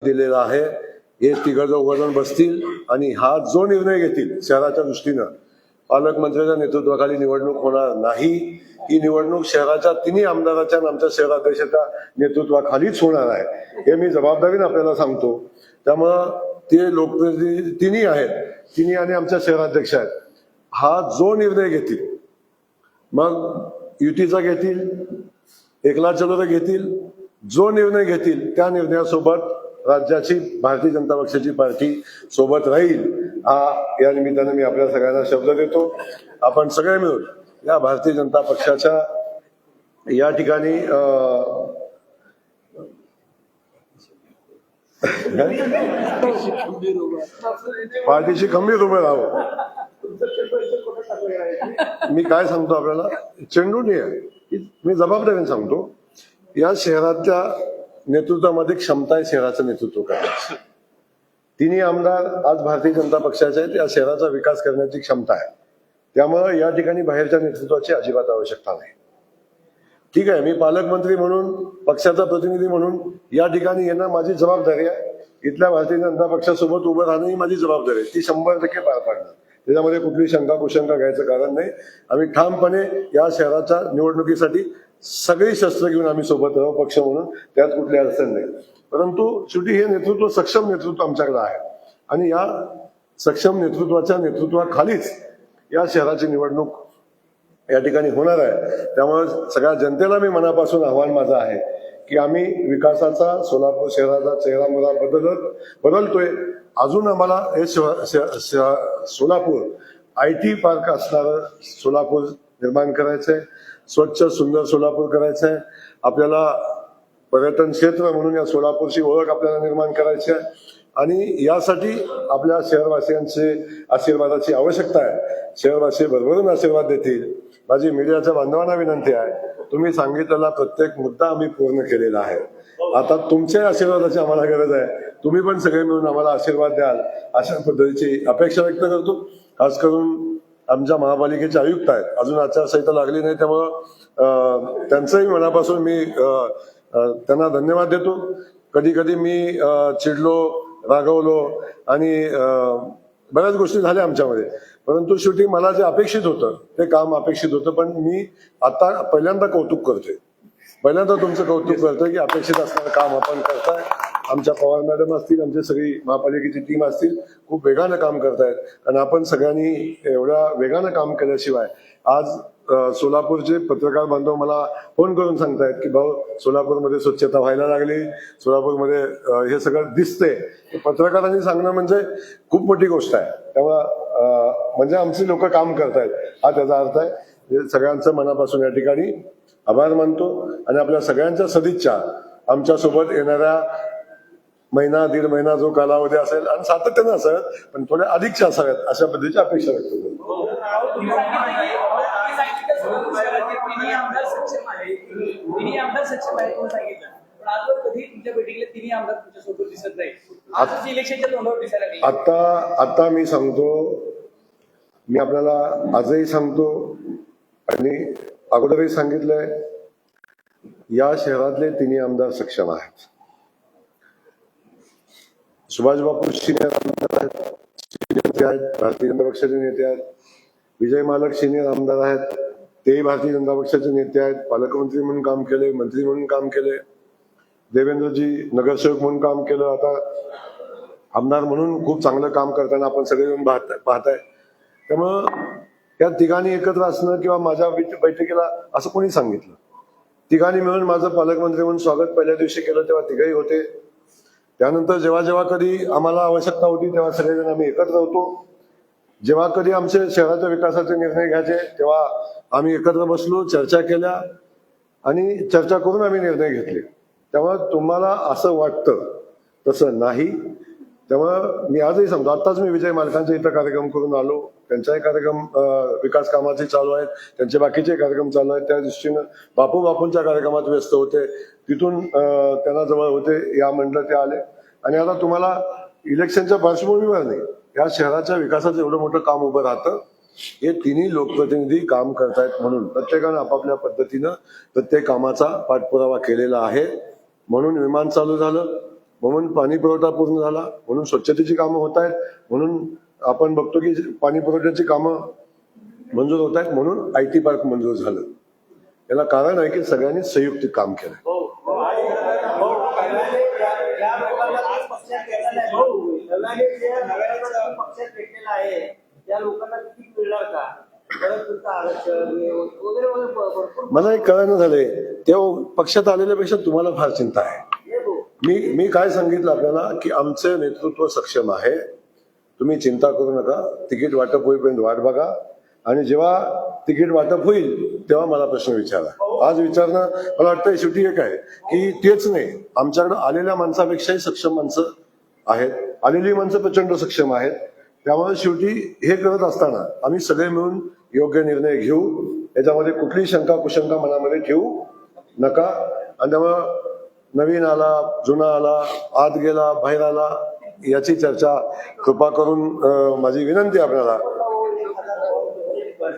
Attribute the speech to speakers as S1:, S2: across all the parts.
S1: दिलेला आहे. हे तिघं बसतील आणि हा जो निर्णय घेतील शहराच्या दृष्टीनं, पालकमंत्र्यांच्या नेतृत्वाखाली निवडणूक होणार नाही. ही निवडणूक शहराच्या तिन्ही आमदाराच्या आणि आमच्या शहराध्यक्षाच्या नेतृत्वाखालीच होणार आहे, हे मी जबाबदारीने आपल्याला सांगतो. त्यामुळं ते लोकप्रतिनिधी तिन्ही आहेत, तिन्ही आणि आमच्या शहराध्यक्ष आहेत. हा जो निर्णय घेतील, मग युतीचा घेतील, एकला चलोचा घेतील, जो निर्णय घेतील त्या निर्णयासोबत राज्याची भारतीय जनता पक्षाची पार्टी सोबत राहील. हा या निमित्तानं मी आपल्या सगळ्यांना शब्द देतो. आपण सगळे मिळून या भारतीय जनता पक्षाच्या या ठिकाणी पार्टीशी खंबीर उभं राहावं. मी काय सांगतो आपल्याला, चेंडू नाही आहे, मी जबाबदारीने सांगतो. या शहराच्या नेतृत्वामध्ये क्षमता आहे शहराचं नेतृत्व करायचं. तिन्ही आमदार आज भारतीय जनता पक्षाचे आहेत. या शहराचा विकास करण्याची क्षमता आहे. त्यामुळे या ठिकाणी बाहेरच्या नेतृत्वाची अजिबात आवश्यकता नाही. ठीक आहे, मी पालकमंत्री म्हणून, पक्षाचा प्रतिनिधी म्हणून या ठिकाणी येणं माझी जबाबदारी आहे. इथल्या भारतीय जनता पक्षासोबत उभं राहणं ही माझी जबाबदारी आहे. ती 100% पार पाडणं, त्याच्यामध्ये कुठली शंका कुशंका घ्यायचं कारण नाही. आम्ही ठामपणे या शहराच्या निवडणुकीसाठी सगळी शस्त्र घेऊन आम्ही सोबत राहू पक्ष म्हणून, त्यात कुठली अडचण नाही. परंतु शेवटी हे नेतृत्व सक्षम नेतृत्व आमच्याकडे आहे आणि या सक्षम नेतृत्वाच्या नेतृत्वाखालीच या शहराची निवडणूक या ठिकाणी होणार आहे. त्यामुळे सगळ्या जनतेला मी मनापासून आव्हान माझं आहे की आम्ही विकासाचा सोलापूर शहराचा चेहरा बदलतोय. अजून आम्हाला हे सोलापूर IT पार्क असणारं सोलापूर निर्माण करायचंय. स्वच्छ सुंदर सोलापूर करायचंय. आपल्याला पर्यटन क्षेत्र म्हणून या सोलापूरची ओळख आपल्याला निर्माण करायची आहे आणि यासाठी आपल्या शहरवासियांचे आशीर्वादाची आवश्यकता आहे. शहरवासी भरभरून आशीर्वाद देतील. माझी मीडियाच्या बांधवांना विनंती आहे, तुम्ही सांगितलेला प्रत्येक मुद्दा आम्ही पूर्ण केलेला आहे. आता तुमच्या आशीर्वादाची आम्हाला गरज आहे. तुम्ही पण सगळे मिळून आम्हाला आशीर्वाद द्याल अशा पद्धतीची अपेक्षा व्यक्त करतो. खास करून आमच्या महापालिकेचे आयुक्त आहेत, अजून आचारसंहिता लागली नाही, त्यामुळं त्यांचंही मनापासून मी त्यांना धन्यवाद देतो. कधी कधी मी चिडलो, रागवलो आणि बऱ्याच गोष्टी झाल्या आमच्यामध्ये, परंतु शेवटी मला जे अपेक्षित होतं ते काम अपेक्षित होतं. पण मी आता पहिल्यांदा कौतुक करतोय, पहिल्यांदा तुमचं कौतुक करतोय की अपेक्षित असणारं काम आपण करताय. आमच्या पवार मॅडम असतील, आमची सगळी महापालिकेची टीम असतील, खूप वेगानं काम करतायत. आणि आपण सगळ्यांनी एवढ्या वेगानं काम केल्याशिवाय आज सोलापूरचे पत्रकार बांधव मला फोन करून सांगतायत की भाऊ, सोलापूरमध्ये स्वच्छता व्हायला लागली, सोलापूरमध्ये हे सगळं दिसतंय. पत्रकारांनी सांगणं म्हणजे खूप मोठी गोष्ट आहे. तेव्हा म्हणजे आमची लोक काम करतायत, हा त्याचा अर्थ आहे. सगळ्यांचं मनापासून या ठिकाणी आभार मानतो आणि आपल्या सगळ्यांच्या सदिच्छा आमच्यासोबत येणाऱ्या महिना दीड महिना जो कालावधी असेल आणि सातत्यानं असेल, पण थोड्या अधिकच्या असाव्यात अशा पद्धतीची अपेक्षा व्यक्त करतो. आता मी सांगतो, मी आपल्याला आजही सांगतो आणि अगोदरही सांगितलंय, या शहरातले तिन्ही आमदार सक्षम आहेत. सुभाष बापू सिनियर आमदार आहेत, नेते आहेत, भारतीय जनता पक्षाचे नेते आहेत. विजय मालक सिनियर आमदार आहेत, तेही भारतीय जनता पक्षाचे नेते आहेत. पालकमंत्री म्हणून काम केले, मंत्री म्हणून काम केले. देवेंद्रजी नगरसेवक म्हणून काम केलं, आता आमदार म्हणून खूप चांगलं काम करताना आपण सगळे येऊन पाहताय. त्यामुळं या तिघांनी एकत्र असणं किंवा माझ्या बैठकीला असं कोणी सांगितलं, तिघांनी मिळून माझं पालकमंत्री म्हणून स्वागत पहिल्या दिवशी केलं तेव्हा तिघही होते. त्यानंतर जेव्हा जेव्हा कधी आम्हाला आवश्यकता होती तेव्हा सगळेजण आम्ही एकत्र होतो. जेव्हा कधी आमचे शहराच्या विकासाचे निर्णय घ्यायचे तेव्हा आम्ही एकत्र बसलो, चर्चा केल्या आणि चर्चा करून आम्ही निर्णय घेतले. त्यामुळे तुम्हाला असं वाटतं तसं नाही. त्यामुळं मी आजही सांगतो, आत्ताच मी विजय मालकांचा इथं कार्यक्रम करून आलो. त्यांचाही कार्यक्रम विकास कामाचे चालू आहेत, त्यांचे बाकीचे कार्यक्रम चालू आहेत. त्या दृष्टीनं बापूंच्या कार्यक्रमात व्यस्त होते, तिथून त्यांना जवळ होते, या मंडळ ते आले. आणि आता तुम्हाला इलेक्शनच्या पार्श्वभूमीवर नाही, या शहराच्या विकासाचं एवढं मोठं काम उभं राहतं. हे तिन्ही लोकप्रतिनिधी काम करतायत म्हणून प्रत्येकानं आपापल्या पद्धतीनं प्रत्येक कामाचा पाठपुरावा केलेला आहे. म्हणून विमान चालू झालं, म्हणून पाणी पुरवठा पूर्ण झाला, म्हणून स्वच्छतेची कामं होत आहेत, म्हणून आपण बघतो की पाणी पुरवठ्याची कामं मंजूर होत आहेत, म्हणून IT पार्क मंजूर झालं. याला कारण आहे की सगळ्यांनी संयुक्तिक काम केलं. मला एक कळणं झालंय, तेव्हा पक्षात आलेल्यापेक्षा तुम्हाला फार चिंता आहे. मी काय सांगितलं आपल्याला की आमचे नेतृत्व सक्षम आहे, तुम्ही चिंता करू नका, तिकीट वाटप होईपर्यंत वाट बघा, आणि जेव्हा तिकीट वाटप होईल तेव्हा मला प्रश्न विचारा. आज विचारणं मला वाटतं शेवटी एक आहे की तेच नाही, आमच्याकडे आलेल्या माणसापेक्षाही सक्षम माणसं आहेत, आलेली माणसं प्रचंड सक्षम आहेत. त्यामुळे शेवटी हे करत असताना आम्ही सगळे मिळून योग्य निर्णय घेऊ, याच्यामध्ये कुठलीही शंका कुशंका मनामध्ये ठेवू नका. आणि त्यामुळं नवीन आला, जुना आला, आत गेला, बाहेर आला, याची चर्चा कृपा करून माझी विनंती आपल्याला.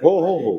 S1: हो हो हो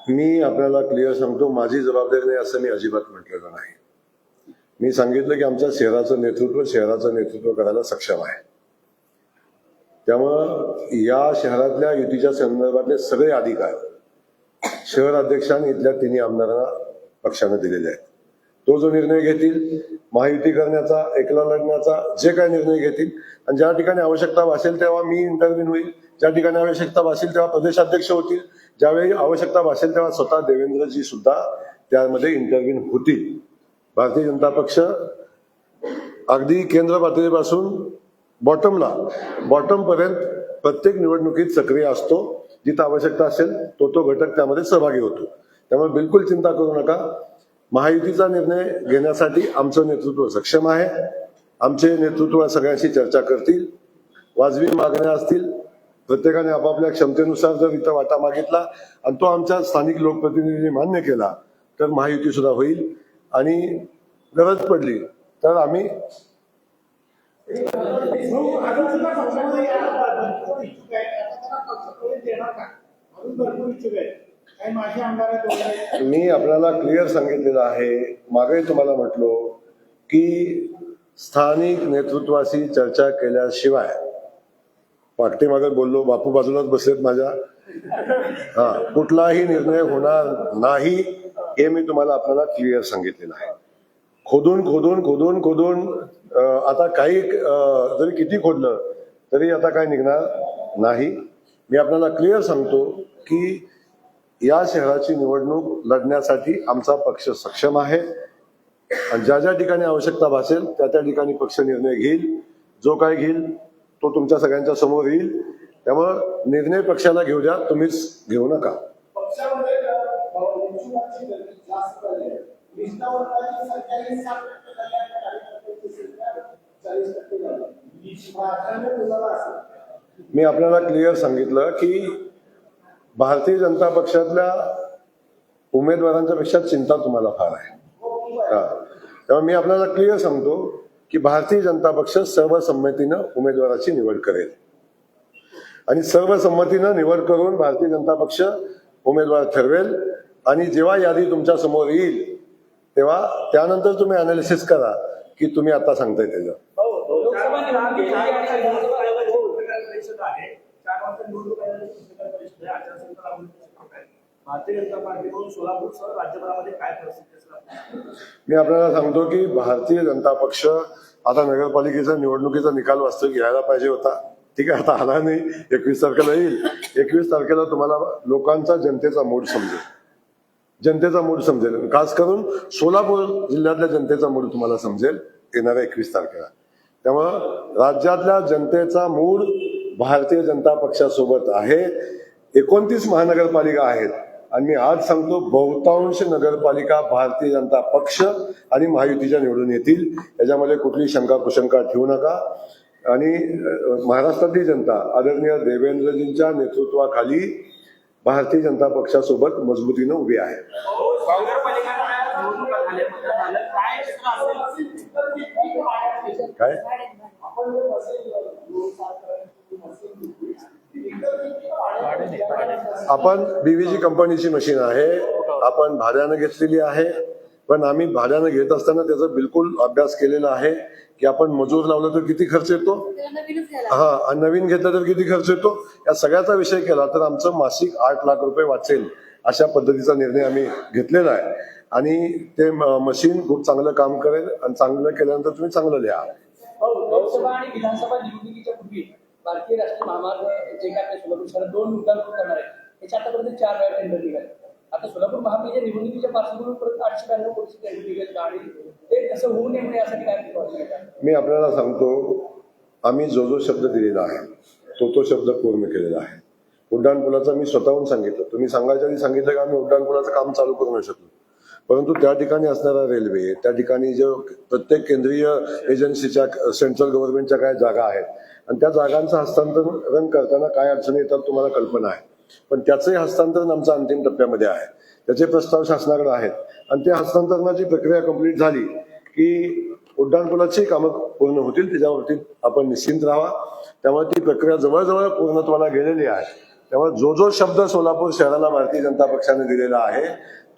S1: मी आपल्याला क्लिअर सांगतो, माझी जबाबदारी नाही असं मी अजिबात म्हटलेलं नाही. मी सांगितलं की आमच्या शहराचं नेतृत्व करायला सक्षम आहे. त्यामुळं या शहरातल्या युतीच्या संदर्भातले सगळे अधिकार शहर अध्यक्षांनी इथल्या तिन्ही आमदारांना पक्षाने दिलेले आहेत. तो जो निर्णय घेतील महायुती करण्याचा, एकला लढण्याचा, जे काही निर्णय घेतील, आणि ज्या ठिकाणी आवश्यकता भासेल तेव्हा मी इंटरव्ह्यू होईल, ज्या ठिकाणी आवश्यकता भासेल तेव्हा प्रदेशाध्यक्ष होतील, ज्यावेळी आवश्यकता भासेल तेव्हा स्वतः देवेंद्रजी सुद्धा त्यामध्ये इंटरव्ह्यू होतील. भारतीय जनता पक्ष अगदी केंद्र पातळीपासून बॉटम पर्यंत प्रत्येक निवडणुकीत सक्रिय असतो. जिथं आवश्यकता असेल तो घटक त्यामध्ये सहभागी होतो. त्यामुळे बिलकुल चिंता करू नका. महायुतीचा निर्णय घेण्यासाठी आमचं नेतृत्व सक्षम आहे. आमचे नेतृत्व सगळ्यांशी चर्चा करतील, वाजवी मागण्या असतील, प्रत्येकाने आपापल्या क्षमतेनुसार जर इथं वाटा मागितला आणि तो आमच्या स्थानिक लोकप्रतिनिधींनी मान्य केला तर महायुती सुद्धा होईल. आणि गरज पडली तर आम्ही मी आपल्याला क्लिअर सांगितलेलं आहे, मागे तुम्हाला म्हटलो की स्थानिक नेतृत्वाशी चर्चा केल्याशिवाय, पाठीमागे बोललो, बापू बाजूलाच बसलेत माझ्या, कुठलाही निर्णय होणार नाही हे मी तुम्हाला आपल्याला क्लिअर सांगितलेलं आहे. खोदून आता काही जरी किती खोदलं तरी आता काय निघणार नाही. मी आपल्याला क्लिअर सांगतो की या शहराची निवडणूक लढण्यासाठी आमचा पक्ष सक्षम आहे, आणि ज्या ज्या ठिकाणी आवश्यकता भासेल त्या ठिकाणी पक्ष निर्णय घेईल. जो काय घेईल तो तुमच्या सगळ्यांच्या समोर येईल. त्यामुळं निर्णय पक्षाला घेऊ द्या, तुम्हीच घेऊ नका. मी आपल्याला क्लिअर सांगितलं की भारतीय जनता पक्षातल्या उमेदवारांच्या पेक्षा चिंता तुम्हाला फार आहे. तेव्हा मी आपल्याला क्लिअर सांगतो की भारतीय जनता पक्ष सर्वसंमतीनं उमेदवाराची निवड करेल, आणि सर्वसंमतीनं निवड करून भारतीय जनता पक्ष उमेदवार ठरवेल. आणि जेव्हा यादी तुमच्या समोर येईल तेव्हा त्यानंतर तुम्ही अनालिसिस करा की तुम्ही आता सांगताय त्याचं. मी आपल्याला सांगतो की भारतीय जनता पक्ष आता नगरपालिकेचा निवडणुकीचा निकाल वास्तविक घ्यायला पाहिजे होता. ठीक आहे, आता आला नाही. 21 तारखेला येईल. 21 तारखेला तुम्हाला लोकांचा, जनतेचा मूड समजेल. खास करून सोलापूर जिल्ह्यातल्या जनतेचा मूड तुम्हाला समजेल येणाऱ्या 21 तारखेला. त्यामुळं राज्यातल्या जनतेचा मूड भारतीय जनता पक्षासोबत आहे. 29 महानगरपालिका आहेत. आणि मी आज सांगतो बहुतांश नगरपालिका भारतीय जनता पक्ष आणि महायुतीच्या निवडून येतील, याच्यामध्ये कुठली शंका कुशंका ठेवू नका. आणि महाराष्ट्रातली जनता आदरणीय देवेंद्रजींच्या नेतृत्वाखाली भारतीय जनता पक्षासोबत मजबूतीनं उभी आहे. काय आपण बीव्हीजी कंपनीची मशीन आहे, आपण भाड्यानं घेतलेली आहे. पण आम्ही भाड्यानं घेत असताना त्याचा बिलकुल अभ्यास केलेला आहे की आपण मजूर लावलं तर किती खर्च येतो, आणि नवीन घेतलं तर किती खर्च येतो, या सगळ्याचा विषय केला तर आमचं मासिक 8 लाख रुपये वाचेल अशा पद्धतीचा निर्णय आम्ही घेतलेला आहे. आणि ते मशीन खूप चांगलं काम करेल आणि चांगलं केल्यानंतर तुम्ही चांगलं लिहा.
S2: लोकसभा आणि विधानसभा निवडणुकीच्या पूर्वी भारतीय राष्ट्रीय महामार्ग जे काय आपल्या सोलापूर शहरात 2 मुद्दांवर करणार आहे त्याच्या आतापर्यंत 4 वेळा टेंडर निघाले. आता सोलापूर महापालिकेच्या निवडणुकीच्या पार्श्वभूमीवर परत 892 कोटीची टेंडर निघेल आणि ते कसं होऊ नये म्हणून यासाठी काय
S1: मी आपल्याला सांगतो, आम्ही जो शब्द दिलेला आहे तो शब्द पूर्ण केलेला आहे. उड्डाणपुलाचं मी स्वतःहून सांगितलं, तुम्ही सांगायच्या आधी सांगितलं की आम्ही उड्डाणपुलाचं काम चालू करू नाही शकलो. परंतु त्या ठिकाणी असणारा रेल्वे, त्या ठिकाणी जो प्रत्येक केंद्रीय एजन्सीच्या सेंट्रल गव्हर्नमेंटच्या काय जागा आहेत आणि त्या जागांचं हस्तांतरण करताना काय अडचणी येतात तुम्हाला कल्पना आहे. पण त्याचंही हस्तांतरण आमच्या अंतिम टप्प्यामध्ये आहे, त्याचे प्रस्ताव शासनाकडे आहेत. आणि त्या हस्तांतरणाची प्रक्रिया कंप्लीट झाली की उड्डाणपुलाची कामं पूर्ण होतील, त्याच्यावरती आपण निश्चिंत राहा. त्यामुळे ती प्रक्रिया जवळजवळ पूर्णत्वाला गेलेली आहे. त्यामुळे जो शब्द सोलापूर शहराला भारतीय जनता पक्षाने दिलेला आहे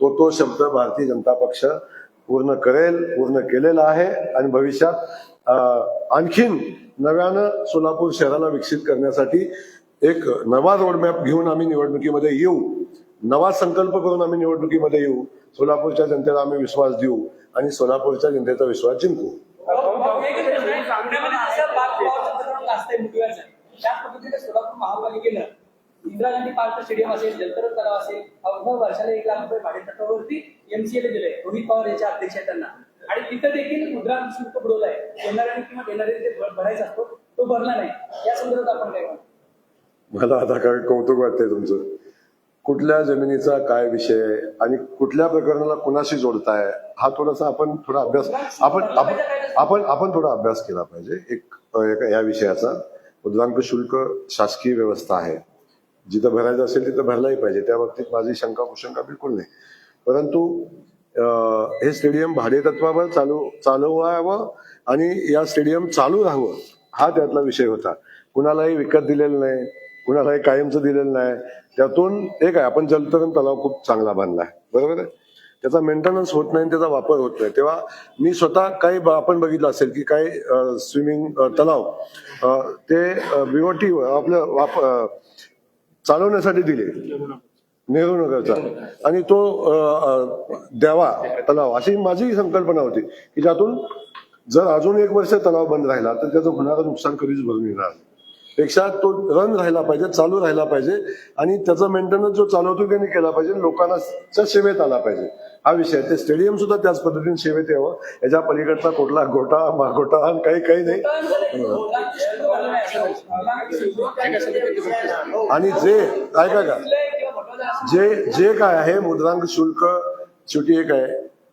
S1: तो शब्द भारतीय जनता पक्ष पूर्ण करेल, पूर्ण केलेला आहे. आणि भविष्यात आणखीन नव्यानं सोलापूर शहराला विकसित करण्यासाठी एक नवा रोडमॅप घेऊन आम्ही निवडणुकीमध्ये येऊ, नवा संकल्प करून आम्ही निवडणुकीमध्ये येऊ. सोलापूरच्या जनतेला आम्ही विश्वास देऊ आणि सोलापूरच्या जनतेचा विश्वास जिंकू.
S2: त्या पद्धतीने सोलापूर महापालिकेनं इंदिरा गांधी पार्क स्टेडियम असेल, जलतरण तलाव असेल, अवघ्या वर्षाला 1 लाख रुपये भाडेतत्वावरती एमसीएला दिले. रोहित पवार याच्या अध्यक्ष आहेत त्यांना. आणि तिथं देखील मुद्रांक शुल्क बुडवलाय. येणाऱ्यांनी किंवा देणारे जे भरायचा असतो तो भरला नाही. या संदर्भात आपण काय म्हणतो?
S1: मला आता काय कौतुक वाटतंय तुमचं. कुठल्या जमिनीचा काय विषय आणि कुठल्या प्रकरणाला कुणाशी जोडताय हा थोडासा आपण थोडा अभ्यास आपण थोडा अभ्यास केला पाहिजे या विषयाचा. मुद्रांक शुल्क शासकीय व्यवस्था आहे, जिथं भरायचं असेल तिथं भरलाही पाहिजे, त्या बाबतीत माझी शंका कुशंका बिलकुल नाही. परंतु हे स्टेडियम भाडेतत्वावर चालवावं आणि या स्टेडियम चालू राहावं हा त्यातला विषय होता. कुणालाही विकत दिलेलं नाही, कुणालाही कायमचं दिलेलं नाही. त्यातून एक आहे, आपण जलतरण तलाव खूप चांगला बांधला आहे, बरोबर आहे. त्याचा मेंटेनन्स होत नाही, त्याचा वापर होत नाही. तेव्हा मी स्वतः काही आपण बघितलं असेल की काही स्विमिंग तलाव ते BOT आपलं चालवण्यासाठी दिले, नेहरू नगरचा, आणि तो द्यावा तलाव अशी माझी संकल्पना होती की ज्यातून जर अजून 1 वर्ष तलाव बंद राहिला तर त्याचं होणारं नुकसान कधीच भरून येणार पेक्षा तो रन राहिला पाहिजे, चालू राहिला पाहिजे आणि त्याचा मेंटेनन्स जो चालवतो त्यांनी केला पाहिजे, लोकांना सेवेत आला पाहिजे हा विषय. ते स्टेडियम सुद्धा त्याच पद्धतीने सेवेत यावं, याच्या पलीकडचा कुठला मागोटा काही नाही. आणि जे ऐका का, जे काय आहे मुद्रांक शुल्क शेवटी एक आहे,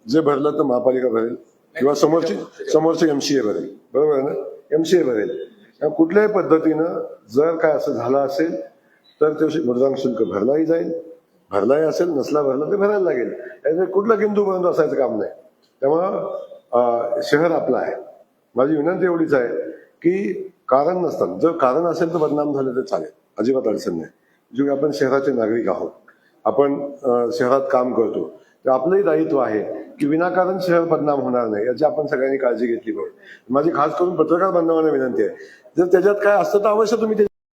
S1: जे भरलं तर महापालिका भरेल किंवा समोरचे MCA भरेल, बरोबर आहे ना. MCA भरेल. कुठल्याही पद्धतीनं जर काय असं झालं असेल तर ते मुद्रांक शुल्क भरलाही जाईल, भरलाही असेल, नसला भरला ते भरायला लागेल. याचे कुठलं किंतु बंद असायचं काम नाही. त्यामुळं शहर आपलं आहे. माझी विनंती एवढीच आहे की कारण नसताना, जर कारण असेल तर बदनाम झालं तर चालेल, अजिबात अडचण नाही. जो आपण शहराचे नागरिक आहोत, आपण शहरात काम करतो, तर आपलंही दायित्व आहे की विनाकारण शहर बदनाम होणार नाही याची आपण सगळ्यांनी काळजी घेतली पाहिजे. माझी खास करून पत्रकार बांधवांना विनंती आहे, जर त्याच्यात काय असतं तर अवश्य तुम्ही